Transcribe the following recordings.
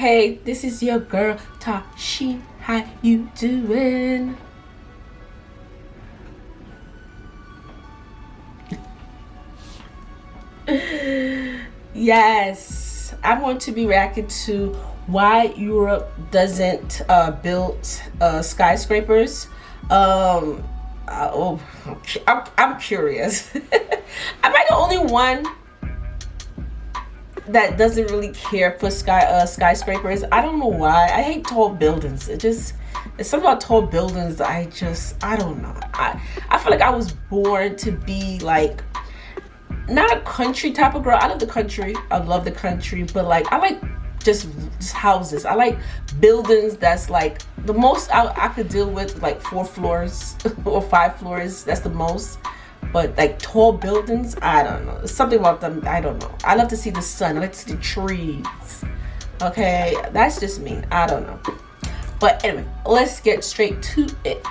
Hey, this is your girl, Tysheen. How you doing? Yes, I'm going to be reacting to why Europe doesn't build skyscrapers. Um, I'm curious. Am I the only one that doesn't really care for skyscrapers? I don't know why. I hate tall buildings. It's something about tall buildings. I don't know. I feel like I was born to be like not a country type of girl. I love the country. I love the country, but like I like just houses. I like buildings that's like the most I could deal with like 4 floors or 5 floors. That's the most. But like tall buildings, I don't know. There's something about them, I don't know. I love to see the sun. I like to see the trees. Okay, that's just me. I don't know. But anyway, let's get straight to it.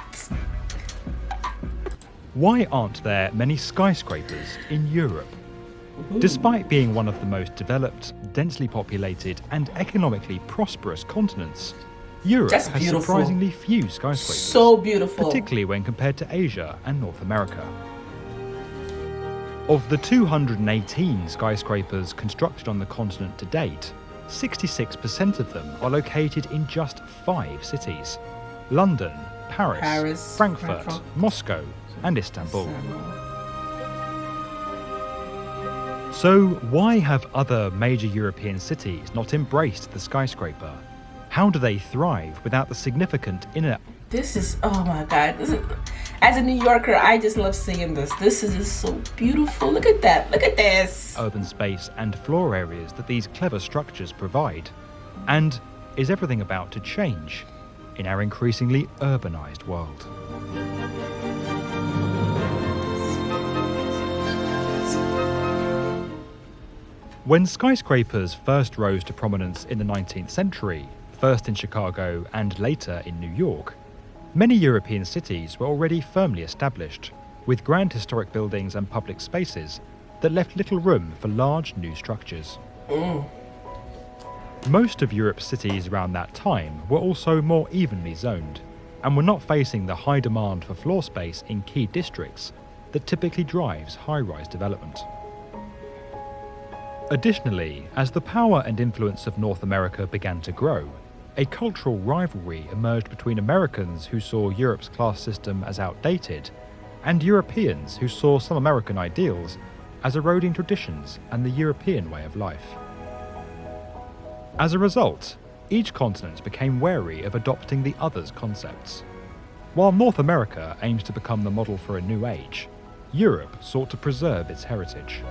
Why aren't there many skyscrapers in Europe? Despite being one of the most developed, densely populated and economically prosperous continents, Europe has surprisingly few skyscrapers. So beautiful. Particularly when compared to Asia and North America. Of the 218 skyscrapers constructed on the continent to date, 66% of them are located in just 5 cities: London, Paris, Frankfurt, Moscow, and Istanbul. So why have other major European cities not embraced the skyscraper? How do they thrive without the significant inner... This is, oh my God. As a New Yorker, I just love seeing this. This is just so beautiful. Look at that. Look at this. Urban space and floor areas that these clever structures provide. And is everything about to change in our increasingly urbanized world? When skyscrapers first rose to prominence in the 19th century, first in Chicago and later in New York, many European cities were already firmly established, with grand historic buildings and public spaces that left little room for large new structures. Most of Europe's cities around that time were also more evenly zoned, and were not facing the high demand for floor space in key districts that typically drives high-rise development. Additionally, as the power and influence of North America began to grow, a cultural rivalry emerged between Americans who saw Europe's class system as outdated, and Europeans who saw some American ideals as eroding traditions and the European way of life. As a result, each continent became wary of adopting the other's concepts. While North America aims to become the model for a new age, Europe sought to preserve its heritage.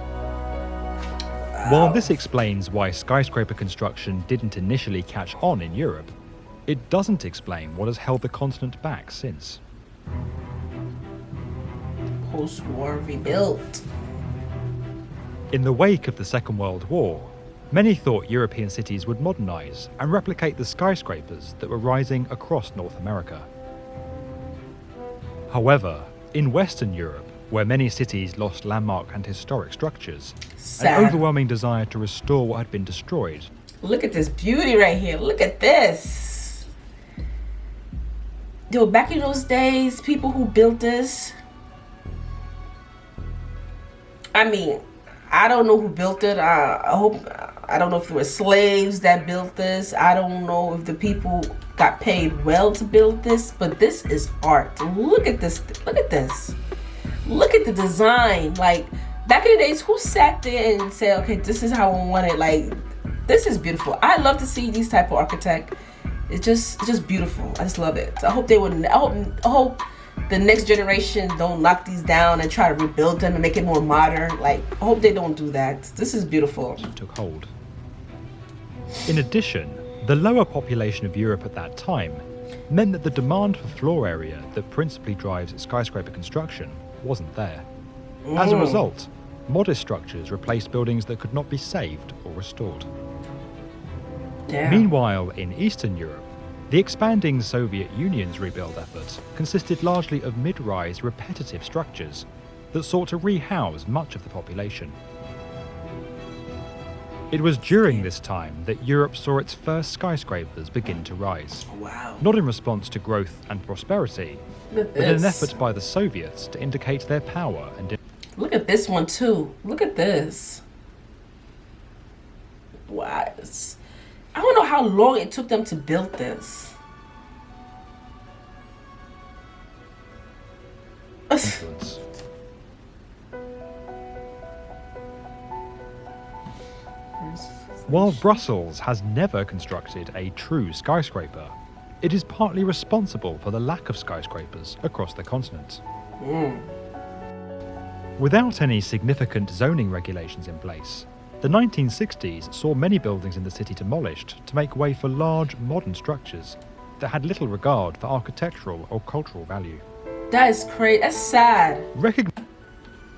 While this explains why skyscraper construction didn't initially catch on in Europe, it doesn't explain what has held the continent back since. Post-war rebuilt. In the wake of the Second World War, many thought European cities would modernize and replicate the skyscrapers that were rising across North America. However, in Western Europe, where many cities lost landmark and historic structures, an overwhelming desire to restore what had been destroyed. Look at this beauty right here. Look at this. Yo, back in those days, people who built this, I mean, I don't know who built it. I don't know if it were slaves that built this. I don't know if the people got paid well to build this, but this is art. Look at this. Look at this. Look at the design. Like, back in the days, who sat there and said, okay, this is how I want it? Like, this is beautiful. I love to see these type of architect. It's just beautiful. I just love it. I hope they wouldn't. I hope the next generation don't knock these down and try to rebuild them and make it more modern. Like, I hope they don't do that. This is beautiful. Took hold. In addition, the lower population of Europe at that time meant that the demand for floor area that principally drives skyscraper construction wasn't there. As a result, modest structures replaced buildings that could not be saved or restored. Damn. Meanwhile, in Eastern Europe, the expanding Soviet Union's rebuild effort consisted largely of mid-rise repetitive structures that sought to rehouse much of the population. It was during this time that Europe saw its first skyscrapers begin to rise. Wow. Not in response to growth and prosperity, Look at but in an this. effort by the Soviets to indicate their power and Look at this one too. Look at this. Wow. I don't know how long it took them to build this. influence. While Brussels has never constructed a true skyscraper, it is partly responsible for the lack of skyscrapers across the continent. Without any significant zoning regulations in place, the 1960s saw many buildings in the city demolished to make way for large, modern structures that had little regard for architectural or cultural value. That is crazy. That's sad.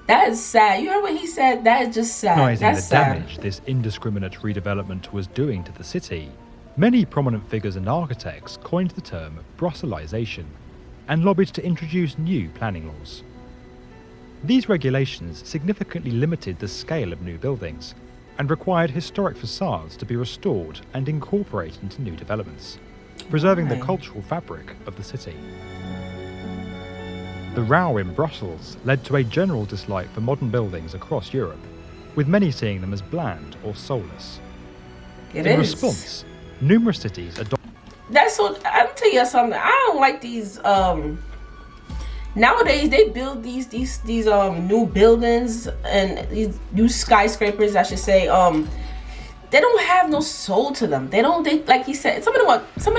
That is sad. You heard what he said? That is just sad. Recognizing That's the sad. damage this indiscriminate redevelopment was doing to the city, many prominent figures and architects coined the term Brusselization and lobbied to introduce new planning laws. These regulations significantly limited the scale of new buildings and required historic facades to be restored and incorporated into new developments, preserving the Right. cultural fabric of the city. The row in Brussels led to a general dislike for modern buildings across Europe, with many seeing them as bland or soulless. It In is. response, numerous cities adopted That's what I'll tell you something. I don't like these. Nowadays they build these new buildings and these new skyscrapers, I should say. They don't have no soul to them. They like he said. Some of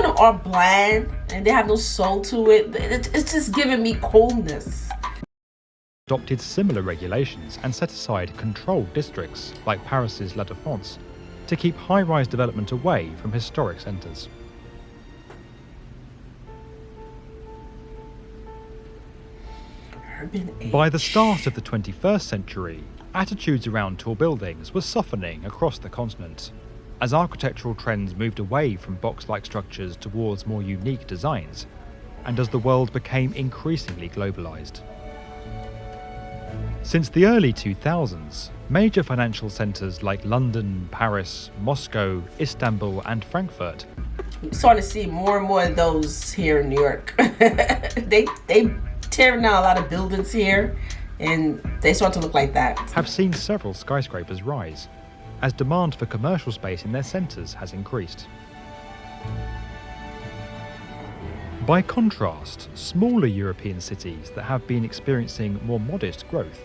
them are bland and they have no soul to it. It's just giving me coldness. similar regulations and set aside controlled districts, like Paris's La Défense, to keep high-rise development away from historic centres. By the start of the 21st century, attitudes around tall buildings were softening across the continent, as architectural trends moved away from box-like structures towards more unique designs, and as the world became increasingly globalised. Since the early 2000s, major financial centres like London, Paris, Moscow, Istanbul and Frankfurt I'm starting to see more and more of those here in New York. they tearing down a lot of buildings here, and they start to look like that. have seen several skyscrapers rise, as demand for commercial space in their centres has increased. By contrast, smaller European cities that have been experiencing more modest growth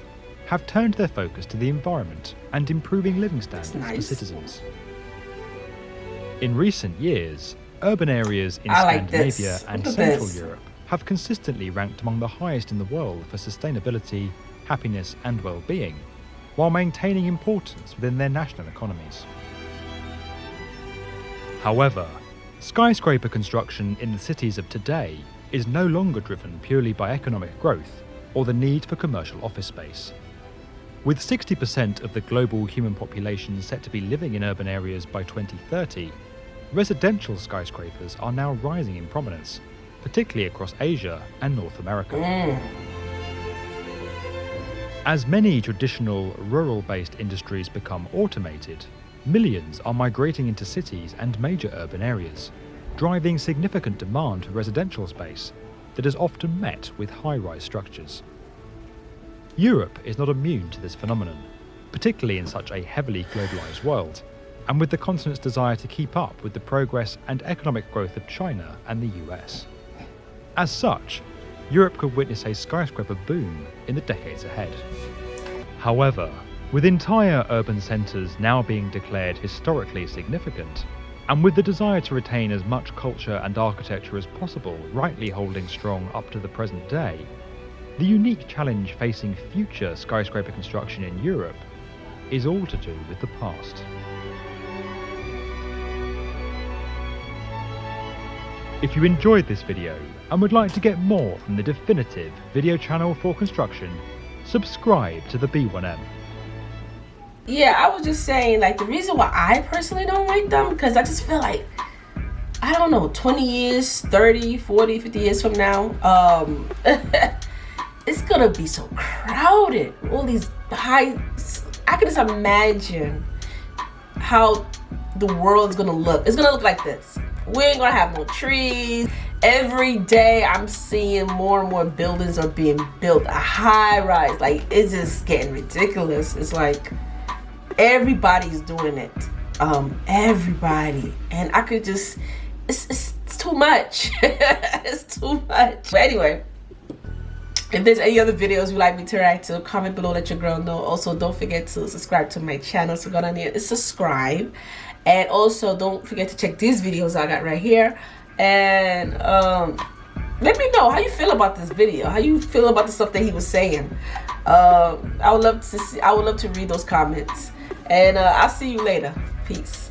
have turned their focus to the environment and improving living standards That's nice. for citizens. In recent years, urban areas in I like Scandinavia this. and Look at Central this. Europe have consistently ranked among the highest in the world for sustainability, happiness and well-being, while maintaining importance within their national economies. However, skyscraper construction in the cities of today is no longer driven purely by economic growth or the need for commercial office space. With 60% of the global human population set to be living in urban areas by 2030, residential skyscrapers are now rising in prominence, particularly across Asia and North America. As many traditional rural-based industries become automated, millions are migrating into cities and major urban areas, driving significant demand for residential space that is often met with high-rise structures. Europe is not immune to this phenomenon, particularly in such a heavily globalised world, and with the continent's desire to keep up with the progress and economic growth of China and the US. As such, Europe could witness a skyscraper boom in the decades ahead. However, with entire urban centres now being declared historically significant, and with the desire to retain as much culture and architecture as possible rightly holding strong up to the present day, the unique challenge facing future skyscraper construction in Europe is all to do with the past. If you enjoyed this video and would like to get more from the definitive video channel for construction, subscribe to the B1M. Yeah, I was just saying, like, the reason why I personally don't like them, because I just feel like, I don't know, 20 years, 30, 40, 50 years from now, it's gonna be so crowded. All these high, I can just imagine how the world's gonna look. It's gonna look like this. We ain't gonna have no trees. Every day I'm seeing more and more buildings are being built, a high rise. Like, it's just getting ridiculous. It's like everybody's doing it. Everybody. And I could just, it's too much. It's too much. But anyway, if there's any other videos you'd like me to react to, comment below, let your girl know. Also, don't forget to subscribe to my channel. So go down there and subscribe. And also, don't forget to check these videos I got right here. And let me know how you feel about this video. How you feel about the stuff that he was saying. I would love to read those comments. And I'll see you later. Peace.